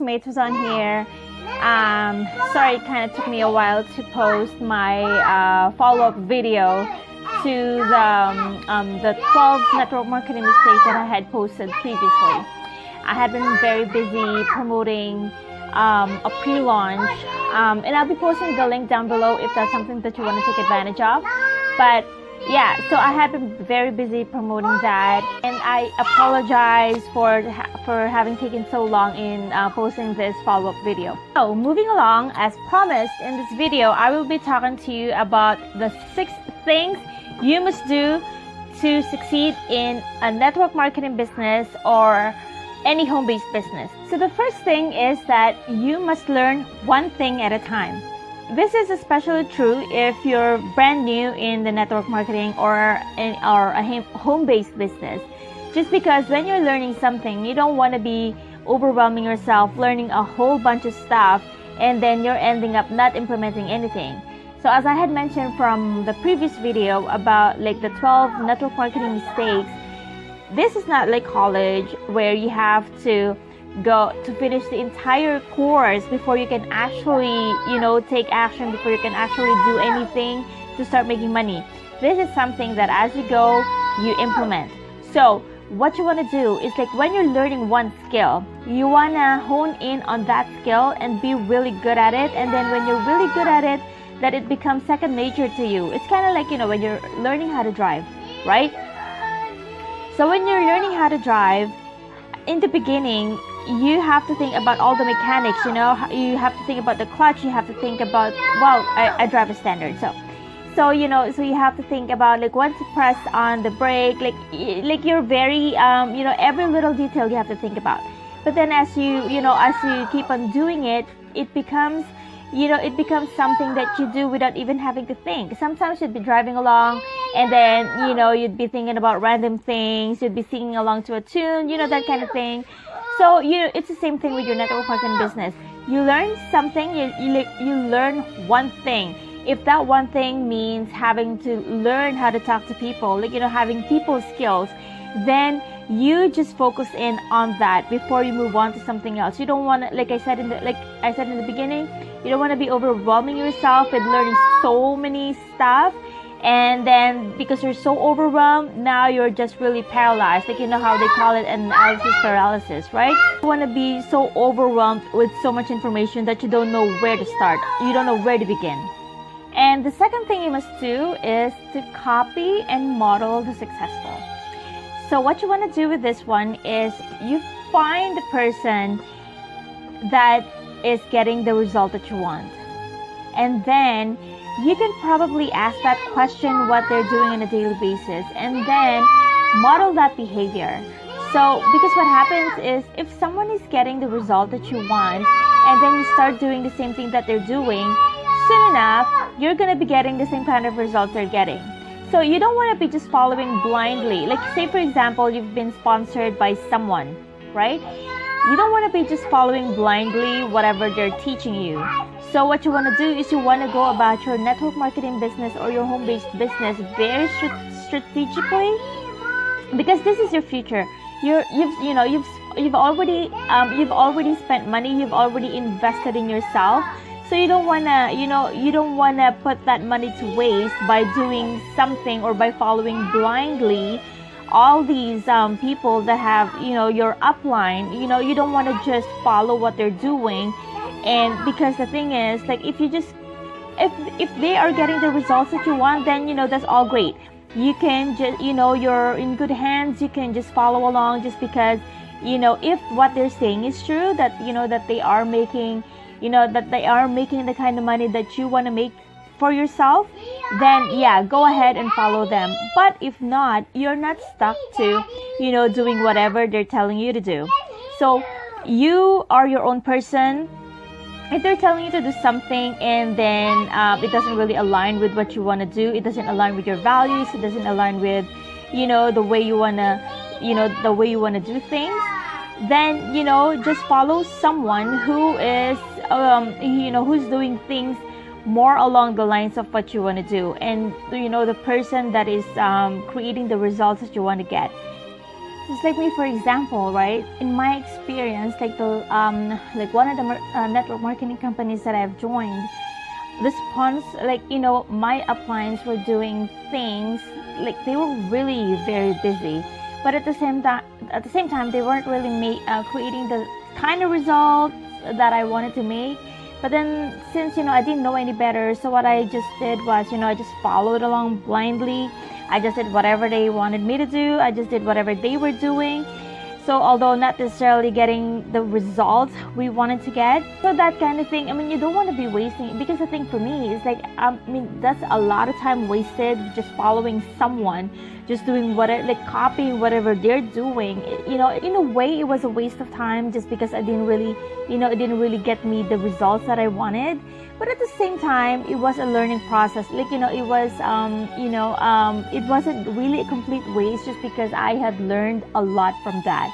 Mates was on here. Sorry, it kind of took me a while to post my follow-up video to the 12 network marketing mistakes that I had posted previously. I had been very busy promoting a pre-launch, and I'll be posting the link down below if that's something that you want to take advantage of. But yeah, so I had been very busy promoting that, and I apologize for having taken so long in posting this follow-up video. So moving along, as promised, in this video I will be talking to you about the 6 things you must do to succeed in a network marketing business or any home-based business. So the first thing is that you must learn one thing at a time. This is especially true if you're brand new in the network marketing or a home-based business. Just because when you're learning something, you don't want to be overwhelming yourself learning a whole bunch of stuff and then you're ending up not implementing anything. So as I had mentioned from the previous video about like the 12 network marketing mistakes, this is not like college where you have to go to finish the entire course before you can actually, take action, before you can actually do anything to start making money. This is something that as you go, you implement. So what you want to do is, like, when you're learning one skill, you want to hone in on that skill and be really good at it. And then when you're really good at it, that it becomes second nature to you. It's kind of like, when you're learning how to drive, right? So when you're learning how to drive, in the beginning, you have to think about all the mechanics, you have to think about the clutch, you have to think about, well, I drive a standard, so you have to think about, like, when to press on the brake, like you're very, every little detail you have to think about. But then as you keep on doing it, it becomes something that you do without even having to think. Sometimes you'd be driving along and then, you'd be thinking about random things, you'd be singing along to a tune, that kind of thing. So, it's the same thing with your network marketing business. You learn something, you learn one thing. If that one thing means having to learn how to talk to people, having people skills, then you just focus in on that before you move on to something else. You don't want to, like I said in the beginning, you don't want to be overwhelming yourself with learning so many stuff, and then because you're so overwhelmed, now you're just really paralyzed. Like, how they call it, analysis paralysis, right? You want to be so overwhelmed with so much information that you don't know where to start. You don't know where to begin. And the second thing you must do is to copy and model the successful. So what you want to do with this one is you find the person that is getting the result that you want. And then you can probably ask that question what they're doing on a daily basis and then model that behavior. So because what happens is, if someone is getting the result that you want and then you start doing the same thing that they're doing, soon enough, you're going to be getting the same kind of results they're getting. So you don't want to be just following blindly. Like, say for example, you've been sponsored by someone, right? You don't want to be just following blindly whatever they're teaching you. So what you want to do is you want to go about your network marketing business or your home-based business very strategically, because this is your future. You've already spent money, you've already invested in yourself. So you don't wanna put that money to waste by doing something or by following blindly all these people that have your upline. You don't want to just follow what they're doing. And because the thing is, like, if they are getting the results that you want, then that's all great. You can just you're in good hands. You can just follow along, just because if what they're saying is true, that that they are making the kind of money that you want to make for yourself, then yeah, go ahead and follow them. But if not, you're not stuck to doing whatever they're telling you to do. So you are your own person. If they're telling you to do something and then it doesn't really align with what you want to do, it doesn't align with your values, it doesn't align with the way you want to do things, then just follow someone who is who's doing things more along the lines of what you want to do, and the person that is creating the results that you want to get. Just like me, for example, right? In my experience, like one of the network marketing companies that I've joined, the sponsor, like, you know, my uplines were doing things like they were really very busy, but at the same time, they weren't really creating the kind of results that I wanted to make. But then, since, you know, I didn't know any better, so what I just did was, you know, I just followed along blindly. I just did whatever they wanted me to do. I just did whatever they were doing. So although not necessarily getting the results we wanted to get, so that kind of thing, I mean, you don't want to be wasting, because the thing for me is like, I mean, that's a lot of time wasted just following someone, just doing whatever, like copying whatever they're doing. You know, in a way, it was a waste of time just because it didn't really get me the results that I wanted. But at the same time, it was a learning process. Like, you know, it was, it wasn't really a complete waste just because I had learned a lot from that.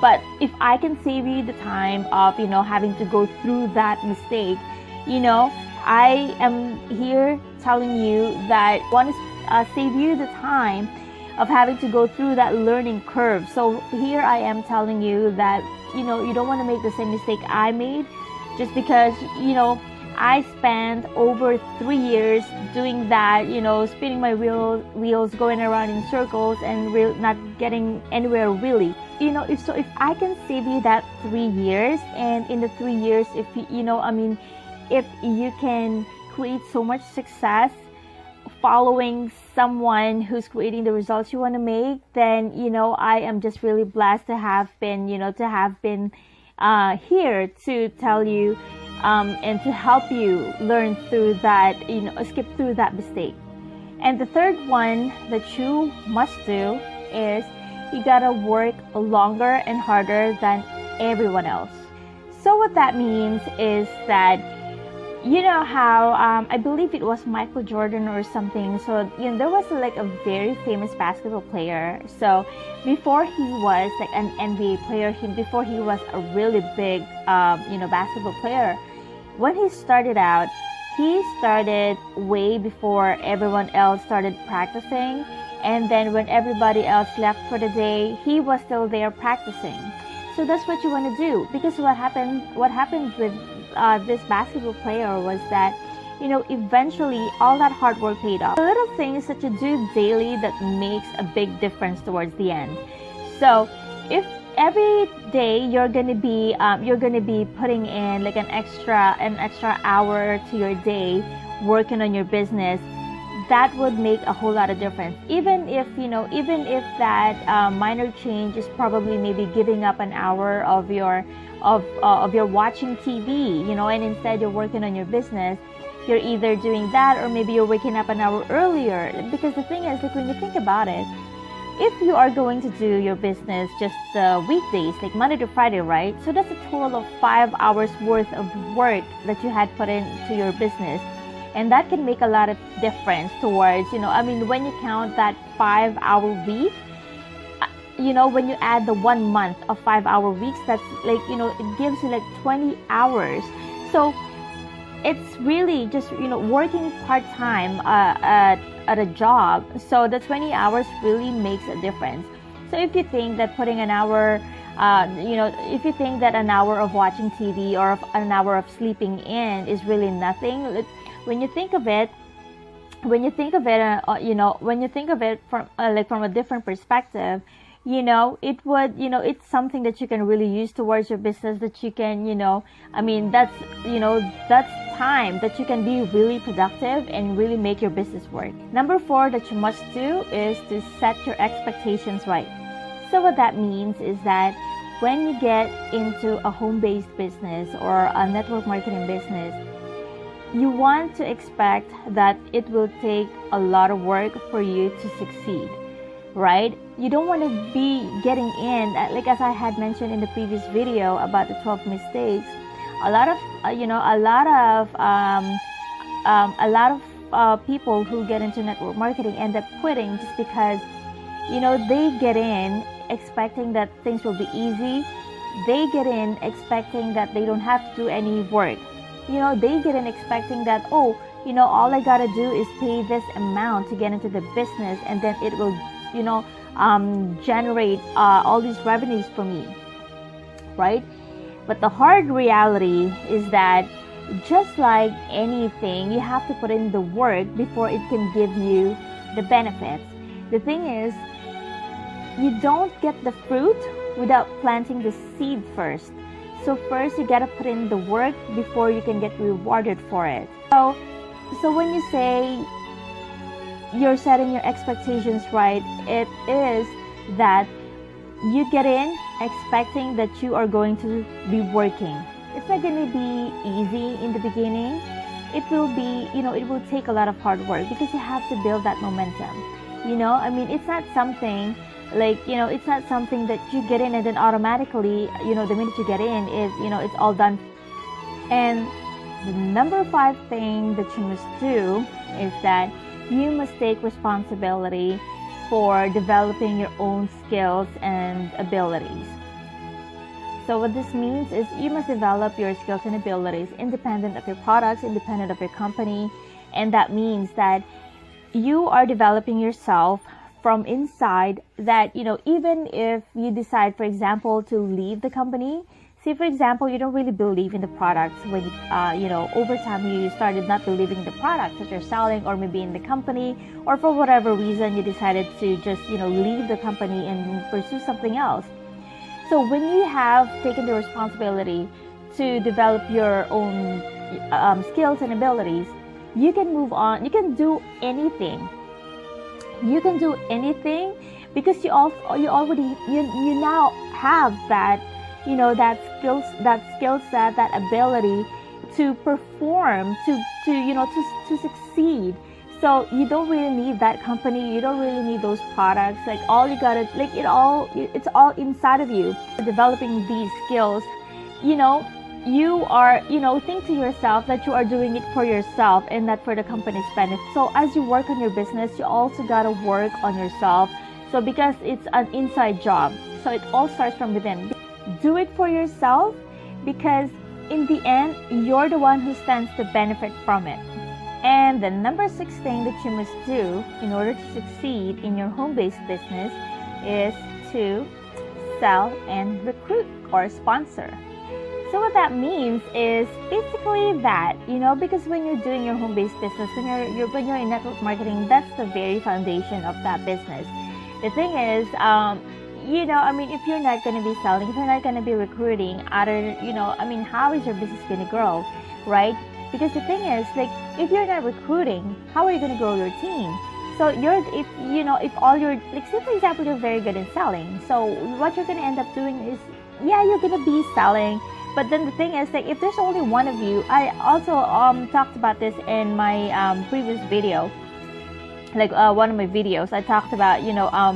But if I can save you the time of, you know, having to go through that mistake, you know, I am here telling you that I want to save you the time of having to go through that learning curve. So here I am telling you that, you know, you don't want to make the same mistake I made, just because, you know, I spent over 3 years doing that, you know, spinning my wheels, going around in circles and not getting anywhere really. You know, if I can save you that 3 years, and in the 3 years, if you can create so much success following someone who's creating the results you want to make, then, you know, I am just really blessed to have been here to tell you and to help you learn through that, you know, skip through that mistake. And the third one that you must do is you gotta work longer and harder than everyone else. So what that means is that, you know how I believe it was Michael Jordan or something. So, you know, there was like a very famous basketball player. So before he was like an NBA player, before he was a really big basketball player, when he started out, he started way before everyone else started practicing. And then when everybody else left for the day, he was still there practicing. So that's what you want to do, because what happened with this basketball player was that, you know, eventually all that hard work paid off. The little things that you do daily that makes a big difference towards the end. So if every day you're gonna be putting in like an extra hour to your day working on your business, that would make a whole lot of difference. Even if that minor change is probably maybe giving up an hour of your watching TV, you know, and instead you're working on your business, you're either doing that or maybe you're waking up an hour earlier. Because the thing is, like, when you think about it, if you are going to do your business just weekdays, like Monday to Friday, right? So that's a total of 5 hours worth of work that you had put into your business. And that can make a lot of difference towards, you know, I mean, when you count that 5-hour week, you know, when you add the 1 month of 5-hour weeks, that's like, you know, it gives you like 20 hours. So it's really just, you know, working part-time at a job. So the 20 hours really makes a difference. So if you think that putting an hour, if you think that an hour of watching TV or an hour of sleeping in is really nothing, when you think of it from a different perspective, you know, it would, you know, it's something that you can really use towards your business, that you can, you know, I mean, that's time that you can be really productive and really make your business work. Number 4 that you must do is to set your expectations right. So what that means is that when you get into a home-based business or a network marketing business, you want to expect that it will take a lot of work for you to succeed, right? You don't want to be getting in, like as I had mentioned in the previous video about the 12 mistakes. A lot of people who get into network marketing end up quitting just because, you know, they get in expecting that things will be easy. They get in expecting that they don't have to do any work. You know, they get in expecting that, oh, you know, all I gotta do is pay this amount to get into the business, and then it will, you know, generate all these revenues for me, right? But the hard reality is that just like anything, you have to put in the work before it can give you the benefits. The thing is, you don't get the fruit without planting the seed first. So first you gotta put in the work before you can get rewarded for it. So when you say you're setting your expectations right, it is that you get in expecting that you are going to be working. It's not going to be easy in the beginning. It will be, it will take a lot of hard work because you have to build that momentum. It's not something like, it's not something that you get in and then automatically, the minute you get in, it's all done. And the number 5 thing that you must do is that you must take responsibility for developing your own skills and abilities. So what this means is you must develop your skills and abilities independent of your products, independent of your company. And that means that you are developing yourself from inside, that, even if you decide, for example, to leave the company, say, for example, you don't really believe in the products when, over time you started not believing in the products that you're selling, or maybe in the company, or for whatever reason you decided to just, leave the company and pursue something else. So when you have taken the responsibility to develop your own skills and abilities, you can move on. You can do anything. You can do anything because you now have that, that skill set, that ability to perform, to succeed. So you don't really need that company. You don't really need those products. Like, all you gotta, like, it's all inside of you. Developing these skills, you are, think to yourself that you are doing it for yourself and not for the company's benefit. So as you work on your business, you also gotta work on yourself. So because it's an inside job, so it all starts from within. Do it for yourself, because in the end, you're the one who stands to benefit from it. And the number 6 thing that you must do in order to succeed in your home-based business is to sell and recruit or sponsor. So what that means is basically that, because when you're doing your home-based business, when you're in network marketing, that's the very foundation of that business. The thing is, if you're not going to be selling, if you're not going to be recruiting, how is your business going to grow, right? Because the thing is, like, if you're not recruiting, how are you going to grow your team? So if all your, like, say for example, you're very good in selling. So what you're going to end up doing is, you're going to be selling. But then the thing is, like, if there's only one of you, I also talked about this in my previous video, like one of my videos. I talked about,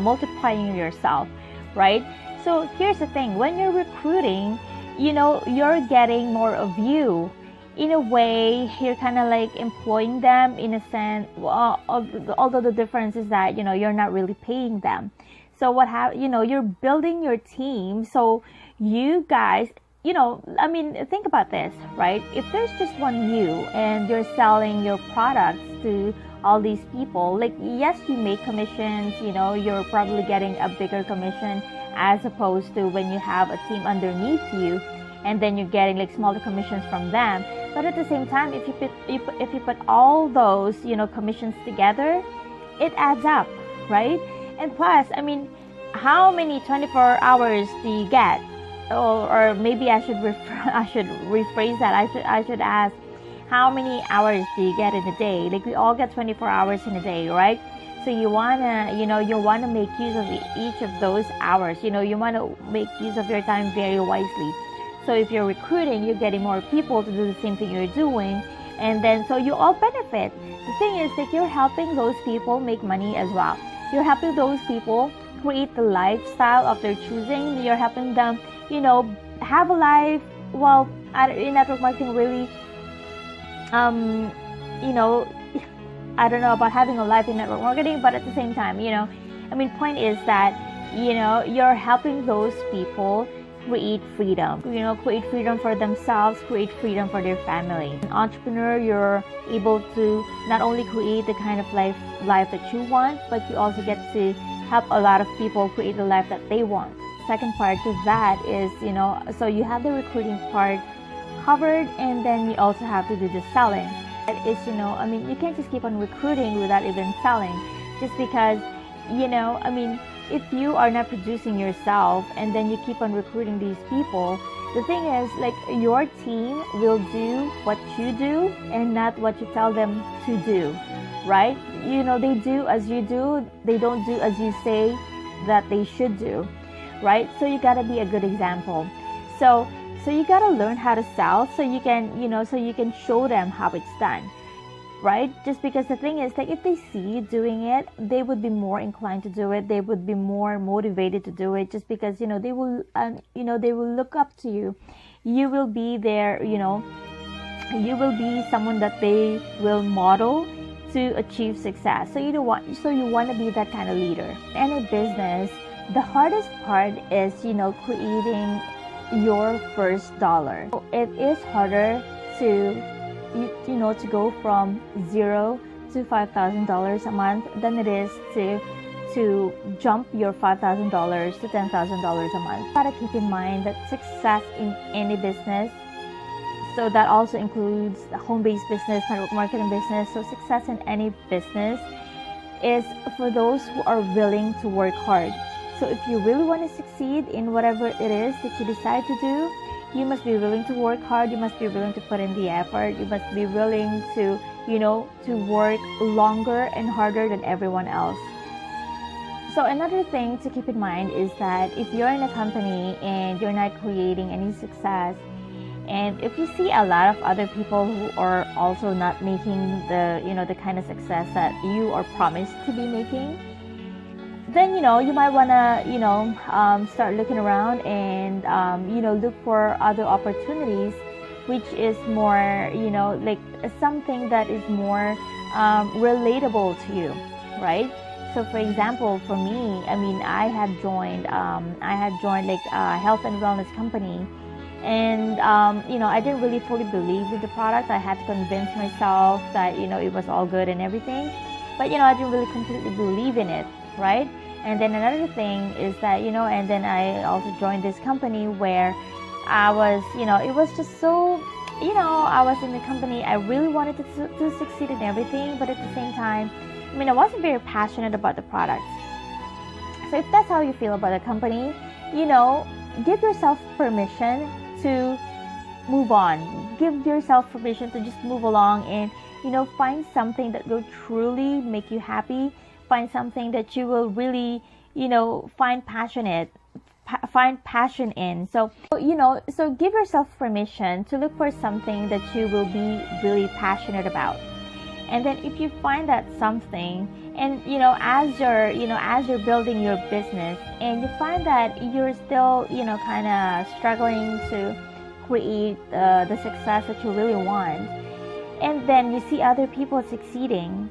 multiplying yourself, right? So here's the thing: when you're recruiting, you're getting more of you. In a way, you're kind of like employing them in a sense, although the difference is that, you're not really paying them. So you're building your team. So you guys, think about this, right? If there's just one you and you're selling your products to all these people, like, yes, you make commissions, you're probably getting a bigger commission as opposed to when you have a team underneath you and then you're getting like smaller commissions from them. But at the same time, if you put all those, commissions together, it adds up, right? And plus, how many 24 hours do you get? Or maybe I should rephrase that. I should ask, how many hours do you get in a day? Like, we all get 24 hours in a day, right? So you wanna make use of each of those hours. You wanna make use of your time very wisely. So if you're recruiting, you're getting more people to do the same thing you're doing, and then so you all benefit. The thing is that you're helping those people make money as well. You're helping those people create the lifestyle of their choosing. You're helping them, have a life. Well, in network marketing, really, I don't know about having a life in network marketing, but at the same time, point is that, you're helping those people create freedom, create freedom for themselves, create freedom for their family. An entrepreneur, you're able to not only create the kind of life that you want, but you also get to help a lot of people create the life that they want. Second part to that is, so you have the recruiting part covered, and then you also have to do the selling. That is, you can't just keep on recruiting without even selling, just because, if you are not producing yourself and then you keep on recruiting these people, the thing is, like, your team will do what you do and not what you tell them to do, right? They do as you do, they don't do as you say that they should do, right? So you gotta be a good example. So you gotta learn how to sell, so you can show them how it's done, right? Just because the thing is, like, if they see you doing it, they would be more inclined to do it. They would be more motivated to do it, just because they will they will look up to you. You will be there, you will be someone that they will model to achieve success. So you want to be that kind of leader. In a business, the hardest part is creating your first dollar. It is harder to go from $0 to $5,000 a month than it is to jump your $5,000 to $10,000 a month. You gotta keep in mind that success in any business, so that also includes the home-based business, network marketing business. So success in any business is for those who are willing to work hard. So if you really want to succeed in whatever it is that you decide to do, you must be willing to work hard. You must be willing to put in the effort. You must be willing to, to work longer and harder than everyone else. So another thing to keep in mind is that if you're in a company and you're not creating any success, and if you see a lot of other people who are also not making the kind of success that you are promised to be making, then you might want to start looking around and look for other opportunities, which is more like something that is more relatable to you, right? So for example, for me, I had joined like a health and wellness company, and I didn't really fully believe in the product. I had to convince myself that it was all good and everything, but I didn't really completely believe in it, right? And then another thing is that and then I also joined this company where I was it was just so I was in the company, I really wanted to succeed in everything, but at the same time, I wasn't very passionate about the product. So if that's how you feel about a company, give yourself permission to move on. Give yourself permission to just move along and find something that will truly make you happy. Find something that you will really find passion in. So so give yourself permission to look for something that you will be really passionate about. And then if you find that something, and as you're building your business and you find that you're still kind of struggling to create the success that you really want, and then you see other people succeeding,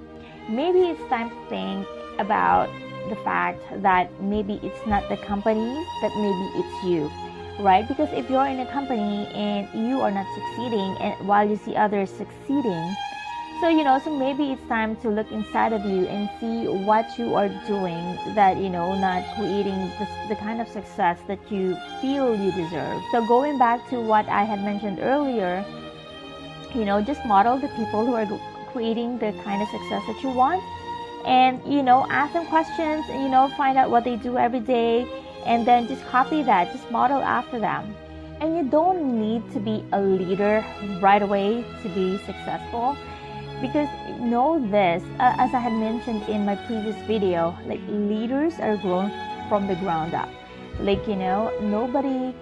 maybe it's time to think about the fact that maybe it's not the company, that maybe it's you, right? Because if you're in a company and you are not succeeding, and while you see others succeeding, so maybe it's time to look inside of you and see what you are doing that not creating the kind of success that you feel you deserve. So going back to what I had mentioned earlier, just model the people who are creating the kind of success that you want, and ask them questions, and find out what they do every day, and then just copy that, just model after them. And you don't need to be a leader right away to be successful, because know this, as I had mentioned in my previous video, like, leaders are grown from the ground up. Like, nobody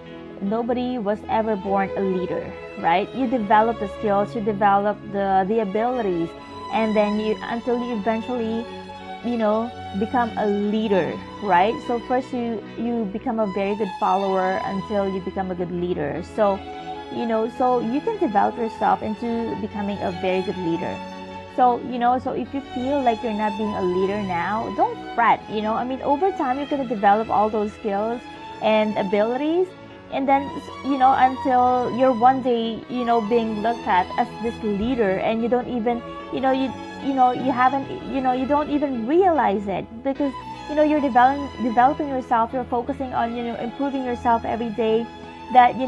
was ever born a leader, right? You develop the skills, you develop the abilities, and then until you eventually become a leader, right? So first you become a very good follower until you become a good leader. So so you can develop yourself into becoming a very good leader. So so if you feel like you're not being a leader now, don't fret. Over time you're going to develop all those skills and abilities, and then until you're one day being looked at as this leader, and you don't even you haven't you don't even realize it, because you're developing yourself, you're focusing on, improving yourself every day, that, you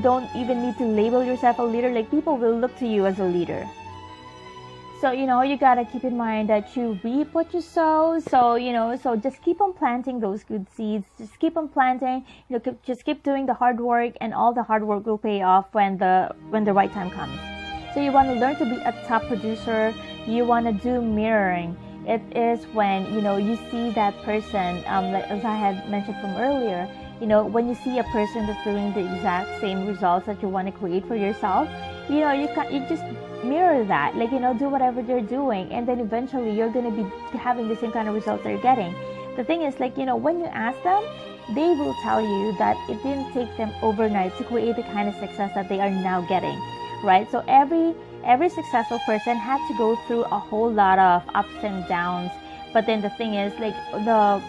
don't even need to label yourself a leader. Like, people will look to you as a leader. So, you gotta keep in mind that you reap what you sow. So, so just keep on planting those good seeds. Just keep on planting, just keep doing the hard work, and all the hard work will pay off when the right time comes. So you want to learn to be a top producer. You want to do mirroring. It is when, you see that person, like as I had mentioned from earlier, when you see a person that's doing the exact same results that you want to create for yourself, you just mirror that, like, do whatever they're doing, and then eventually you're going to be having the same kind of results they're getting. The thing is, like, when you ask them, they will tell you that it didn't take them overnight to create the kind of success that they are now getting, right? So every successful person had to go through a whole lot of ups and downs. But then the thing is, like, the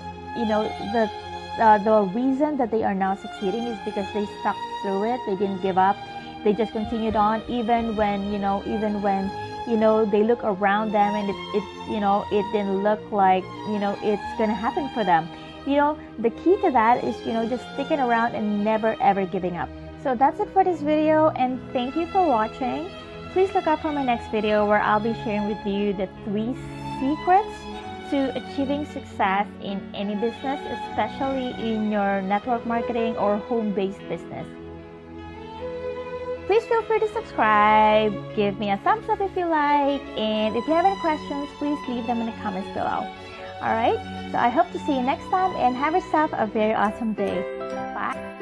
reason that they are now succeeding is because they stuck through it. They didn't give up. They just continued on, even when they look around them and it didn't look like, it's gonna happen for them. The key to that is, just sticking around and never ever giving up. So that's it for this video, and thank you for watching. Please look out for my next video, where I'll be sharing with you the 3 secrets to achieving success in any business, especially in your network marketing or home-based business. Please feel free to subscribe, give me a thumbs up if you like, and if you have any questions, please leave them in the comments below. Alright, so I hope to see you next time, and have yourself a very awesome day. Bye!